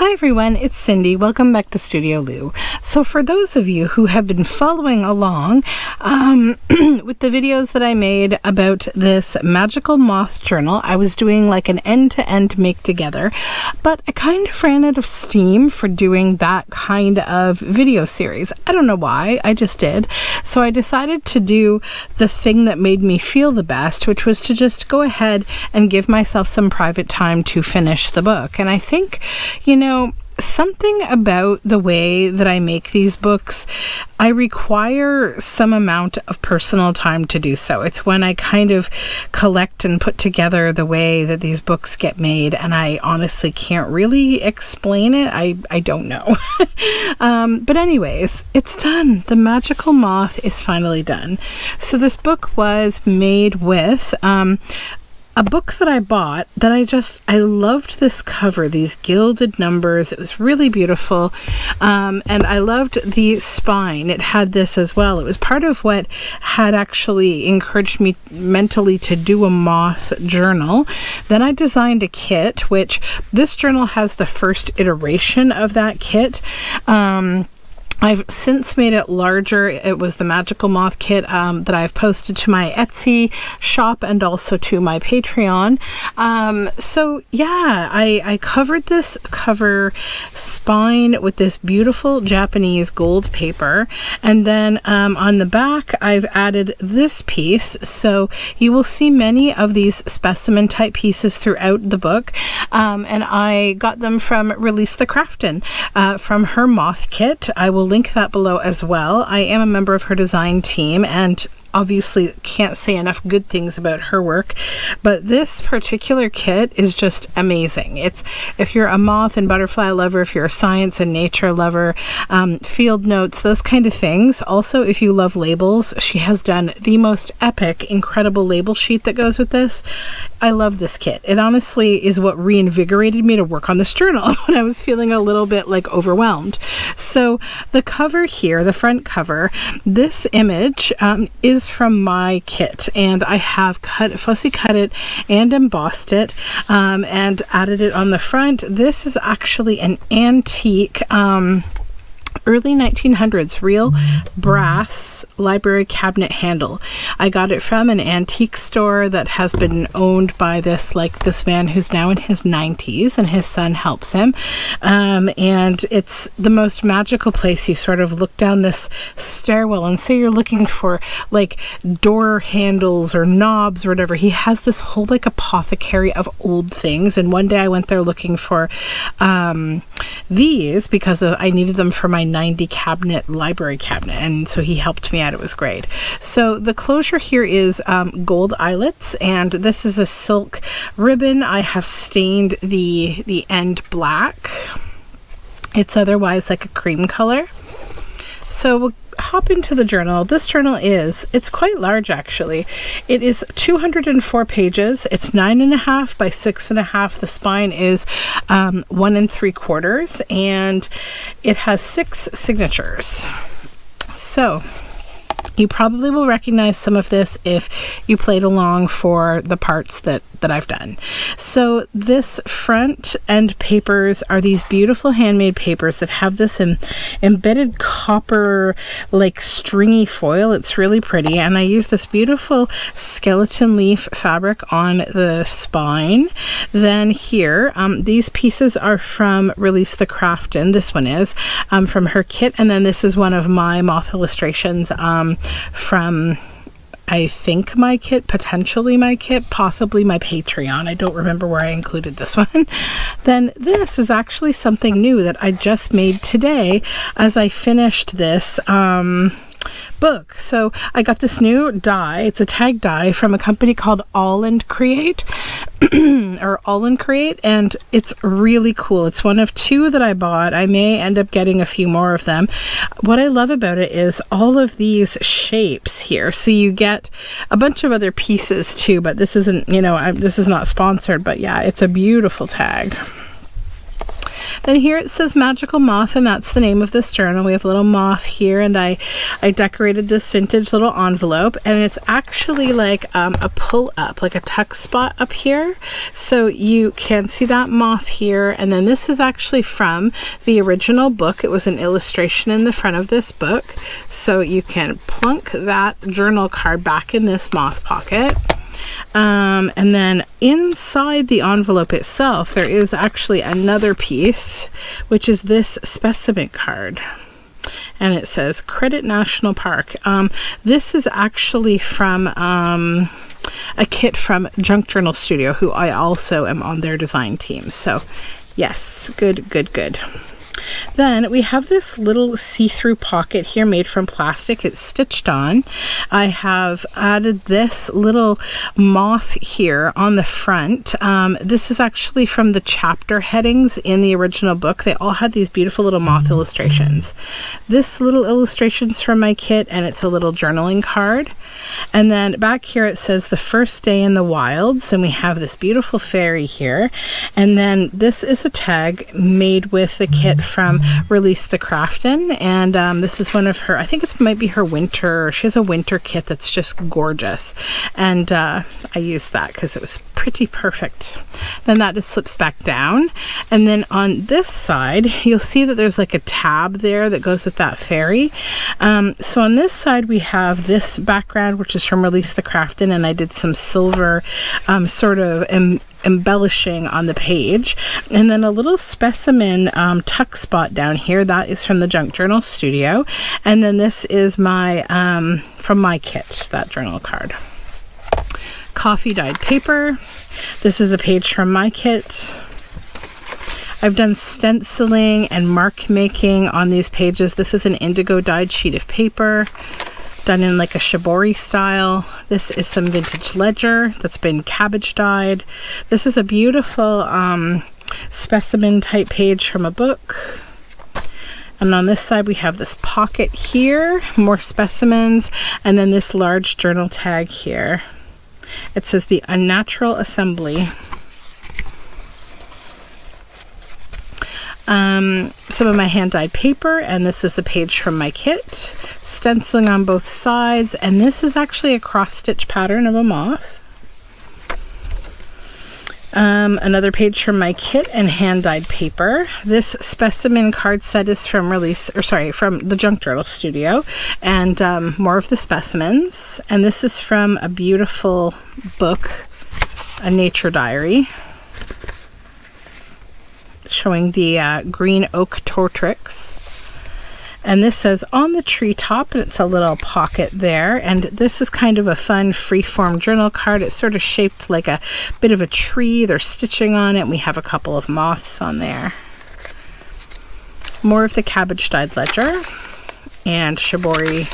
Hi everyone, it's Cindy. Welcome back to Studioloo. So for those of you who have been following along with the videos that I made about this magical moth journal, I was doing like an end-to-end make together, but I kind of ran out of steam for doing that kind of video series. I don't know why, I just did. So I decided to do the thing that made me feel the best, which was to just go ahead and give myself some private time to finish the book. And I think, something about the way that I make these books, I require some amount of personal time to do so. It's when I kind of collect and put together the way that these books get made, and I honestly can't really explain it. I don't know. But anyways, it's done. The Magical Moth is finally done. So this book was made with a book that I bought that I loved this cover, these gilded numbers. It was really beautiful. And I loved the spine. It had this as well. It was part of what had actually encouraged me mentally to do a moth journal. Then I designed a kit, which this journal has the first iteration of that kit. I've since made it larger. It was the Magical Moth kit that I've posted to my Etsy shop and also to my Patreon. So yeah, I covered this cover spine with this beautiful Japanese gold paper. And then on the back, I've added this piece. So you will see many of these specimen type pieces throughout the book. And I got them from Release the Craftin from her moth kit. I will link that below as well. I am a member of her design team and obviously can't say enough good things about her work, but this particular kit is just amazing. It's, if you're a moth and butterfly lover, if you're a science and nature lover, field notes, those kind of things. Also, if you love labels, she has done the most epic, incredible label sheet that goes with this. I love this kit. It honestly is what reinvigorated me to work on this journal when I was feeling a little bit like overwhelmed. So the cover here, the front cover, this image is from my kit, and I have fussy cut it and embossed it and added it on the front. This is actually an antique early 1900s real brass library cabinet handle. I got it from an antique store that has been owned by this man who's now in his 90s, and his son helps him. And it's the most magical place. You sort of look down this stairwell and say you're looking for like door handles or knobs or whatever. He has this whole like apothecary of old things. And one day I went there looking for these because I needed them for my 90 cabinet library cabinet, and so he helped me out. It was great. So the closure here is gold eyelets, and this is a silk ribbon. I have stained the end black. It's otherwise like a cream color. So we'll hop into the journal. This journal it's quite large actually. It is 204 pages. It's 9.5 by 6.5. The spine is 1 3/4, and it has 6 signatures. So you probably will recognize some of this if you played along for the parts that I've done. So this front end papers are these beautiful handmade papers that have this embedded copper like stringy foil. It's really pretty, and I use this beautiful skeleton leaf fabric on the spine. Then here, these pieces are from Release the Craftin. This one is from her kit, and then this is one of my moth illustrations from I think my kit, potentially my kit, possibly my Patreon. I don't remember where I included this one. Then this is actually something new that I just made today as I finished this book. So I got this new die. It's a tag die from a company called All and Create or All and Create, and it's really cool. It's one of 2 that I bought. I may end up getting a few more of them. What I love about it is all of these shapes here. So you get a bunch of other pieces too, but this isn't, this is not sponsored, but yeah, it's a beautiful tag. Then here it says Magical Moth, and that's the name of this journal. We have a little moth here, and I decorated this vintage little envelope, and it's actually like a pull up, like a tuck spot up here. So you can see that moth here, and then this is actually from the original book. It was an illustration in the front of this book. So you can plunk that journal card back in this moth pocket. And then inside the envelope itself, there is actually another piece, which is this specimen card. And it says Credit National Park. This is actually from a kit from Junk Journal Studio, who I also am on their design team. So yes, good. Then we have this little see-through pocket here made from plastic. It's stitched on. I have added this little moth here on the front. This is actually from the chapter headings in the original book. They all had these beautiful little moth illustrations. This little illustration's from my kit, and it's a little journaling card. And then back here it says The First Day in the Wilds, and we have this beautiful fairy here. And then this is a tag made with the kit from Release the Craftin', and this is one of her, I think it might be her winter, she has a winter kit that's just gorgeous, and I used that because it was pretty perfect. Then that just slips back down, and then on this side you'll see that there's like a tab there that goes with that fairy. So on this side we have this background, which is from Release the Craftin', and I did some silver sort of embellishing on the page, and then a little specimen tuck spot down here, that is from the Junk Journal Studio, and then this is my from my kit, that journal card. Coffee dyed paper. This is a page from my kit. I've done stenciling and mark making on these pages. This is an indigo dyed sheet of paper, done in like a shibori style. This is some vintage ledger that's been cabbage dyed. This is a beautiful specimen type page from a book. And on this side we have this pocket here, more specimens, and then this large journal tag here. It says The Unnatural Assembly. Some of my hand-dyed paper, and this is a page from my kit. Stenciling on both sides, and this is actually a cross-stitch pattern of a moth. Another page from my kit and hand-dyed paper. This specimen card set is from from the Junk Journal Studio, and more of the specimens. And this is from a beautiful book, a nature diary, showing the green oak tortrix. And this says On the Treetop, and it's a little pocket there. And this is kind of a fun freeform journal card. It's sort of shaped like a bit of a tree. There's stitching on it, and we have a couple of moths on there. More of the cabbage dyed ledger and shibori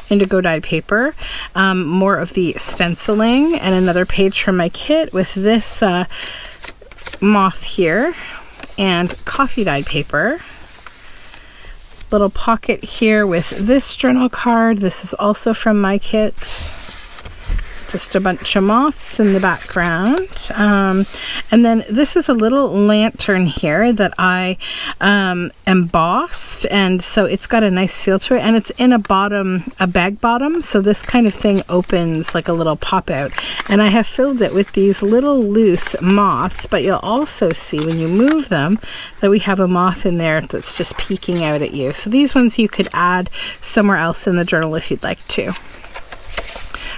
indigo dyed paper. More of the stenciling, and another page from my kit with this moth here, and coffee dyed paper. Little pocket here with this journal card. This is also from my kit. Just a bunch of moths in the background. And then this is a little lantern here that I embossed, and so it's got a nice feel to it, and it's in a bag bottom, so this kind of thing opens like a little pop out. And I have filled it with these little loose moths, but you'll also see when you move them that we have a moth in there that's just peeking out at you. So these ones you could add somewhere else in the journal if you'd like to.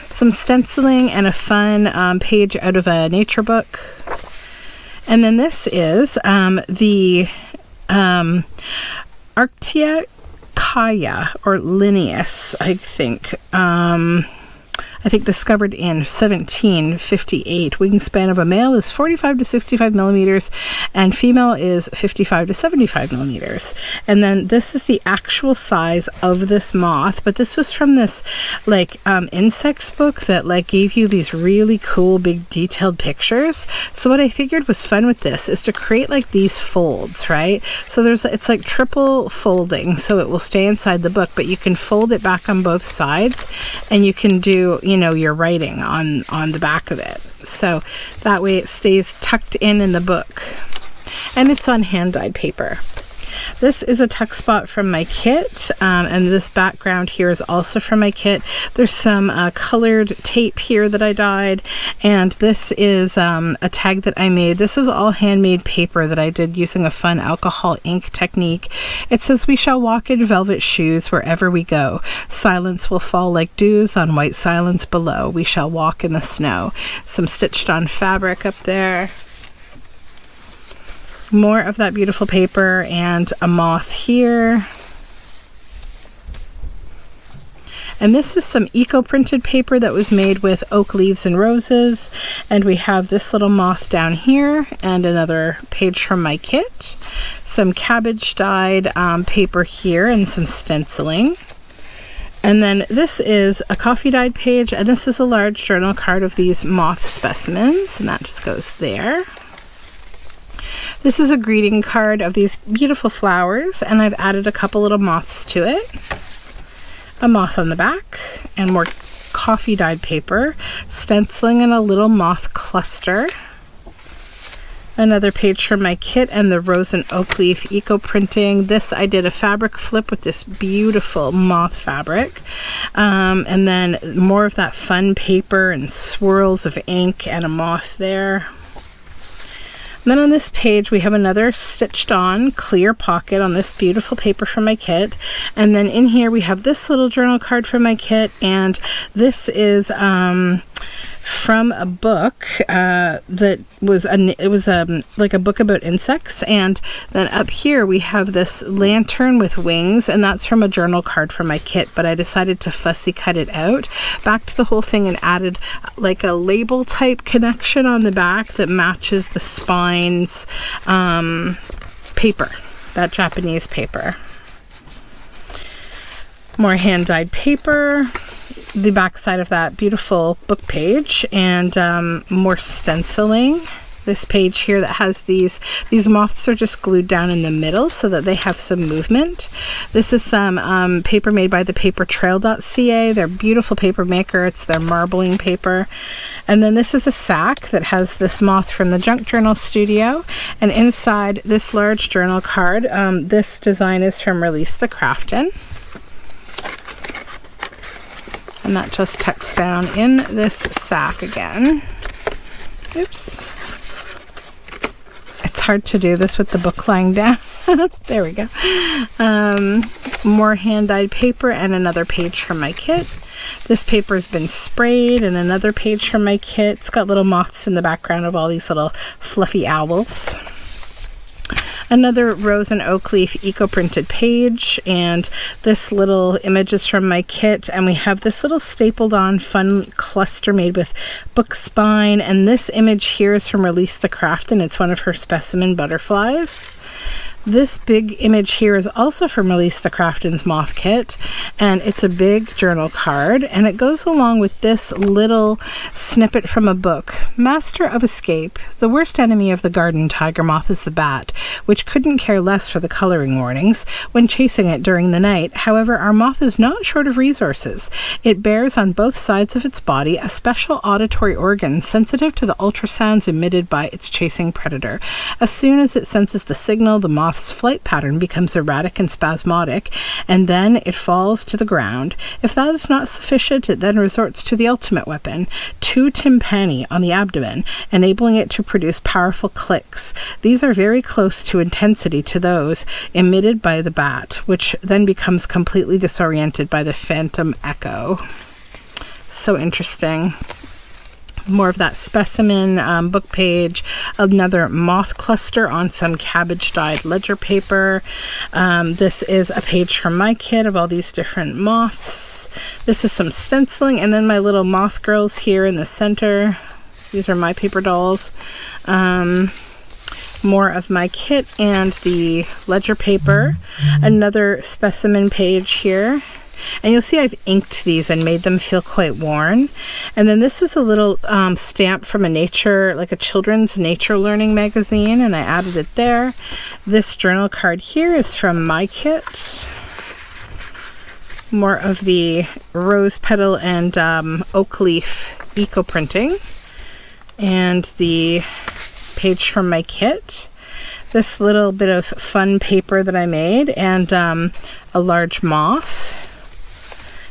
Some stenciling and a fun page out of a nature book. And then this is the Artiacaia, or Linnaeus, I think. I think discovered in 1758. Wingspan of a male is 45 to 65 millimeters, and female is 55 to 75 millimeters. And then this is the actual size of this moth, but this was from this like insects book that like gave you these really cool big detailed pictures. So what I figured was fun with this is to create like these folds, right? So it's like triple folding, so it will stay inside the book, but you can fold it back on both sides, and you can do, you know, your writing on the back of it, so that way it stays tucked in the book. and it's on hand-dyed paper. This is a tuck spot from my kit, and this background here is also from my kit. There's some colored tape here that I dyed, and this is a tag that I made. This is all handmade paper that I did using a fun alcohol ink technique. It says, "We shall walk in velvet shoes wherever we go. Silence will fall like dews on white silence below. We shall walk in the snow." Some stitched on fabric up there. More of that beautiful paper and a moth here. And this is some eco-printed paper that was made with oak leaves and roses. And we have this little moth down here and another page from my kit. Some cabbage dyed paper here and some stenciling. And then this is a coffee dyed page, and this is a large journal card of these moth specimens, and that just goes there. This is a greeting card of these beautiful flowers, and I've added a couple little moths to it. A moth on the back, and more coffee dyed paper, stenciling in a little moth cluster. Another page from my kit and the rose and oak leaf eco printing. This I did a fabric flip with this beautiful moth fabric. And then more of that fun paper and swirls of ink and a moth there. Then on this page we have another stitched on clear pocket on this beautiful paper from my kit, and then in here we have this little journal card from my kit, and this is from a book that was like a book about insects. And then up here we have this lantern with wings, and that's from a journal card from my kit, but I decided to fussy cut it out back to the whole thing and added like a label type connection on the back that matches the spine's paper, that Japanese paper. More hand-dyed paper, the back side of that beautiful book page, and more stenciling. This page here that has these moths are just glued down in the middle so that they have some movement. This is some paper made by the papertrail.ca. They're beautiful paper maker. It's their marbling paper. And then this is a sack that has this moth from the Junk Journal Studio, and inside this large journal card, this design is from Release the Craftin'. And that just tucks down in this sack again. Oops. It's hard to do this with the book lying down. There we go. More hand-dyed paper and another page from my kit. This paper has been sprayed, and another page from my kit. It's got little moths in the background of all these little fluffy owls. Another rose and oak leaf eco-printed page, and this little image is from my kit, and we have this little stapled on fun cluster made with book spine, and this image here is from Release the Craftin'. It's one of her specimen butterflies. This big image here is also from Release the Craftin's Moth Kit, and it's a big journal card, and it goes along with this little snippet from a book. Master of Escape. The worst enemy of the garden tiger moth is the bat, which couldn't care less for the coloring warnings when chasing it during the night. However, our moth is not short of resources. It bears on both sides of its body a special auditory organ sensitive to the ultrasounds emitted by its chasing predator. As soon as it senses the signal, the moth's flight pattern becomes erratic and spasmodic, and then it falls to the ground. If that is not sufficient, it then resorts to the ultimate weapon, 2 tympani on the abdomen, enabling it to produce powerful clicks. These are very close to intensity to those emitted by the bat, which then becomes completely disoriented by the phantom echo. So interesting. More of that specimen book page, another moth cluster on some cabbage dyed ledger paper. This is a page from my kit of all these different moths. This is some stenciling, and then my little moth girls here in the center. These are my paper dolls. More of my kit and the ledger paper. Another specimen page here. And you'll see I've inked these and made them feel quite worn. And then this is a little stamp from a nature, like a children's nature learning magazine, and I added it there. This journal card here is from my kit. More of the rose petal and oak leaf eco printing. And the page from my kit. this little bit of fun paper that I made, and a large moth.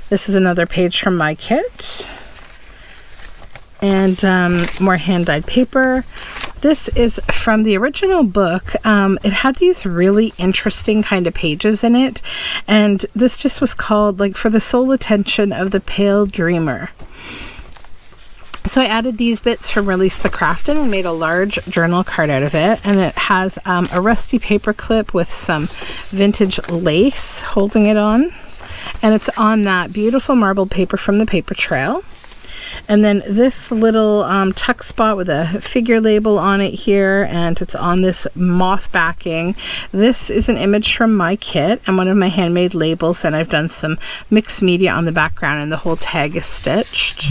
This is another page from my kit. And more hand-dyed paper. This is from the original book. It had these really interesting kind of pages in it, and this just was called like For the Sole Attention of the Pale Dreamer. So I added these bits from Release the Crafton and made a large journal card out of it, and it has a rusty paper clip with some vintage lace holding it on, and it's on that beautiful marbled paper from the paper trail. And then this little tuck spot with a figure label on it here, and it's on this moth backing. This is an image from my kit and one of my handmade labels, and I've done some mixed media on the background, and the whole tag is stitched.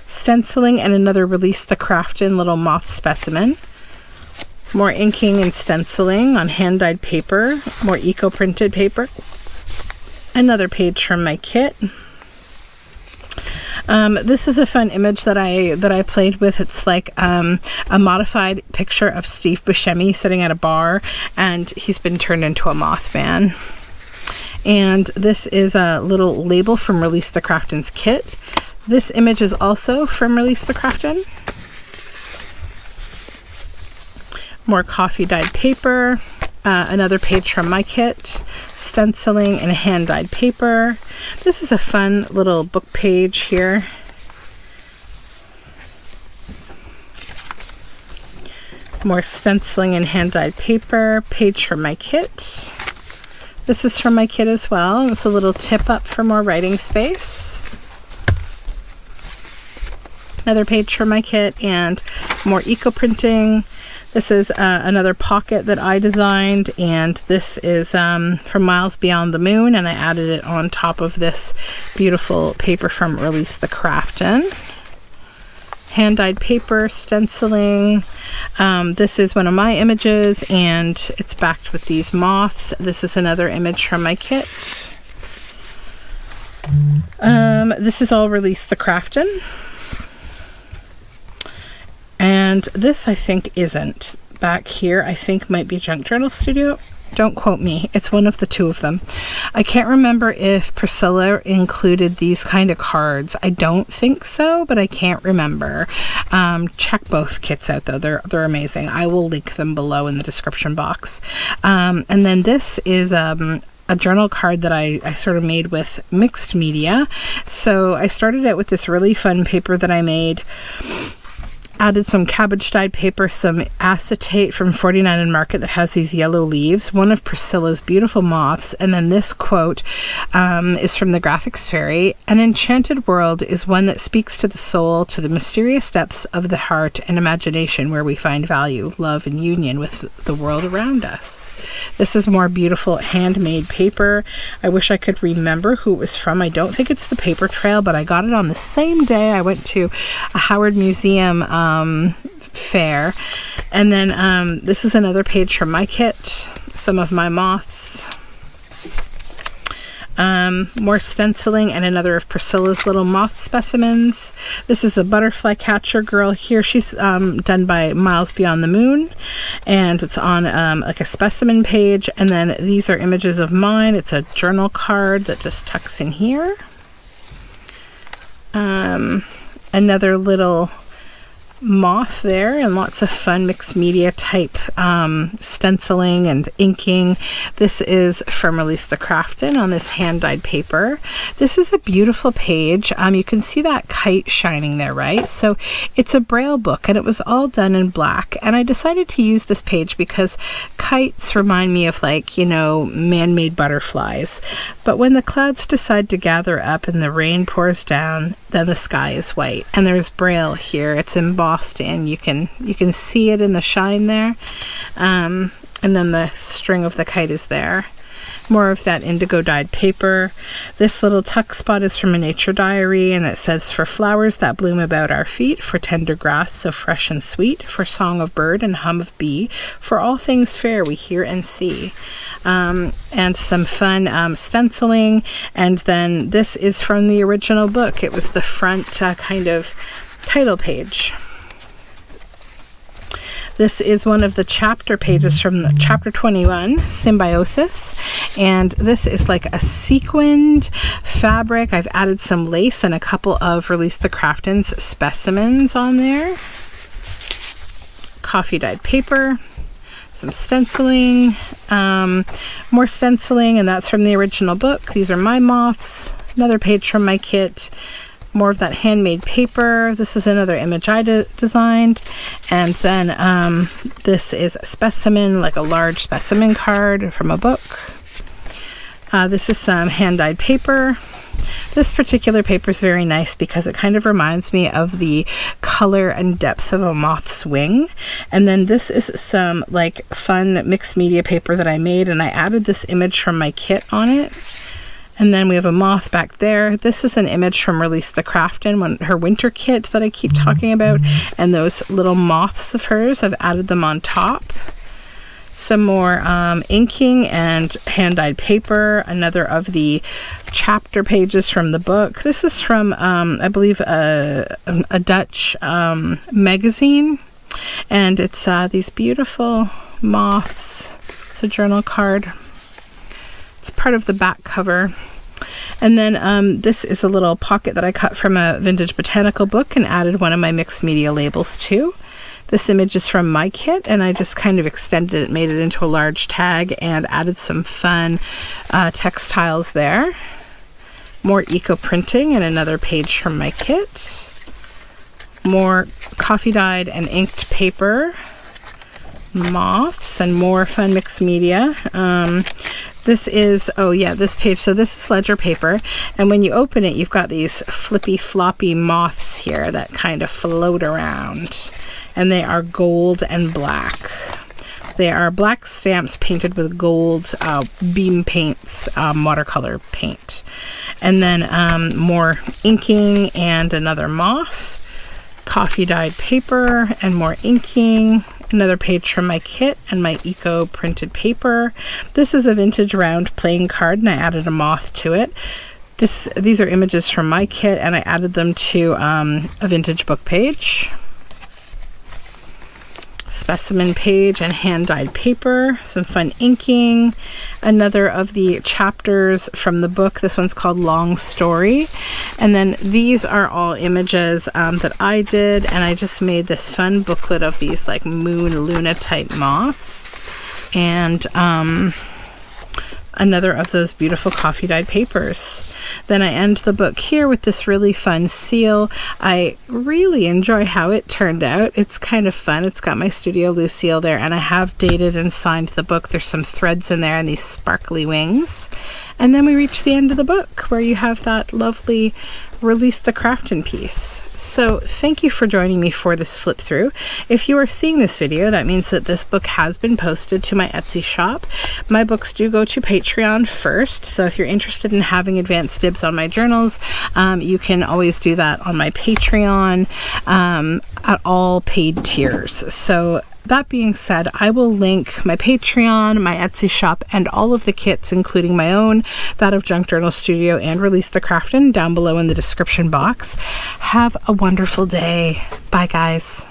Stenciling and another Release the Crafton little moth specimen. More inking and stenciling on hand-dyed paper, more eco-printed paper. Another page from my kit. This is a fun image that I played with. It's like a modified picture of Steve Buscemi sitting at a bar, and he's been turned into a Mothman. And this is a little label from Release the Crafton's kit. This image is also from Release the Crafton. More coffee dyed paper. Another page from my kit, stenciling and hand-dyed paper. This is a fun little book page here. More stenciling and hand-dyed paper, page from my kit. This is from my kit as well. It's a little tip up for more writing space. Another page from my kit, and more eco-printing. This is another pocket that I designed, and this is from Miles Beyond the Moon, and I added it on top of this beautiful paper from Release the Crafton. Hand-dyed paper, stenciling. This is one of my images, and it's backed with these moths. This is another image from my kit. This is all Release the Crafton. And this, I think, isn't. Back here, I think might be Junk Journal Studio. Don't quote me. It's one of the two of them. I can't remember if Priscilla included these kind of cards. I don't think so, but I can't remember. Check both kits out, though. They're amazing. I will link them below in the description box. And then this is a journal card that I sort of made with mixed media. So I started out with this really fun paper that I made. Added some cabbage dyed paper, some acetate from 49 and Market that has these yellow leaves, one of Priscilla's beautiful moths, and then this quote is from the Graphics Fairy. An enchanted world is one that speaks to the soul, to the mysterious depths of the heart and imagination, where we find value, love, and union with the world around us. This is more beautiful handmade paper. I wish I could remember who it was from. I don't think it's the Paper Trail, but I got it on the same day I went to a Howard Museum fair. And then this is another page from my kit, some of my moths. More stenciling and another of Priscilla's little moth specimens. This is the butterfly catcher girl here. She's done by Miles Beyond the Moon, and it's on like a specimen page. And then these are images of mine. It's a journal card that just tucks in here. Another little moth there, and lots of fun mixed media type stenciling and inking. This is from Release the Crafton on this hand-dyed paper. This is a beautiful page. You can see that kite shining there, right? So it's a braille book, and it was all done in black, and I decided to use this page because kites remind me of, like, you know, man-made butterflies. But when the clouds decide to gather up and the rain pours down, then the sky is white. And there's braille here. It's embossed in. You can see it in the shine there. And then the string of the kite is there. More of that indigo dyed paper. This little tuck spot is from a nature diary, and it says, for flowers that bloom about our feet, for tender grass so fresh and sweet, for song of bird and hum of bee, for all things fair we hear and see. And some fun stenciling. And then this is from the original book. It was the front kind of title page. This is one of the chapter pages from chapter 21, Symbiosis. And this is like a sequined fabric. I've added some lace and a couple of Release the Crafton's specimens on there. Coffee dyed paper, some stenciling, more stenciling, and that's from the original book. These are my moths. Another page from my kit. More of that handmade paper. This is another image I designed. And then this is a specimen, like a large specimen card from a book. This is some hand-dyed paper. This particular paper is very nice because it kind of reminds me of the color and depth of a moth's wing. And then this is some like fun mixed media paper that I made, and I added this image from my kit on it. And then we have a moth back there. This is an image from Release the Crafton, her winter kit that I keep talking about. And those little moths of hers, I've added them on top. Some more inking and hand-dyed paper. Another of the chapter pages from the book. This is from, I believe, a Dutch magazine. And it's these beautiful moths. It's a journal card. It's part of the back cover. And then this is a little pocket that I cut from a vintage botanical book and added one of my mixed media labels to. This image is from my kit, and I just kind of extended it, made it into a large tag, and added some fun textiles there. More eco printing and another page from my kit. More coffee dyed and inked paper. Moths and more fun mixed media. This is, this page. So this is ledger paper, and when you open it, you've got these flippy floppy moths here that kind of float around, and they are gold and black. They are black stamps painted with gold beam paints, watercolor paint. And then more inking and another moth, coffee dyed paper and more inking. Another page from my kit and my eco printed paper. This is a vintage round playing card, and I added a moth to it. These are images from my kit, and I added them to a vintage book page. Specimen page and hand-dyed paper, some fun inking, another of the chapters from the book. This one's called Long Story. And then these are all images that I did, and I just made this fun booklet of these like moon Luna type moths. And another of those beautiful coffee dyed papers. Then I end the book here with this really fun seal. I really enjoy how it turned out. It's kind of fun. It's got my Studioloo seal there, and I have dated and signed the book. There's some threads in there and these sparkly wings. And then we reach the end of the book where you have that lovely Release the Crafton piece. So thank you for joining me for this flip through. If you are seeing this video, that means that this book has been posted to my Etsy shop. My books do go to Patreon first, so if you're interested in having advanced dibs on my journals, you can always do that on my Patreon at all paid tiers. So that being said, I will link my Patreon, my Etsy shop, and all of the kits, including my own, that of Junk Journal Studio, and Release the Crafton, down below in the description box. Have a wonderful day. Bye, guys.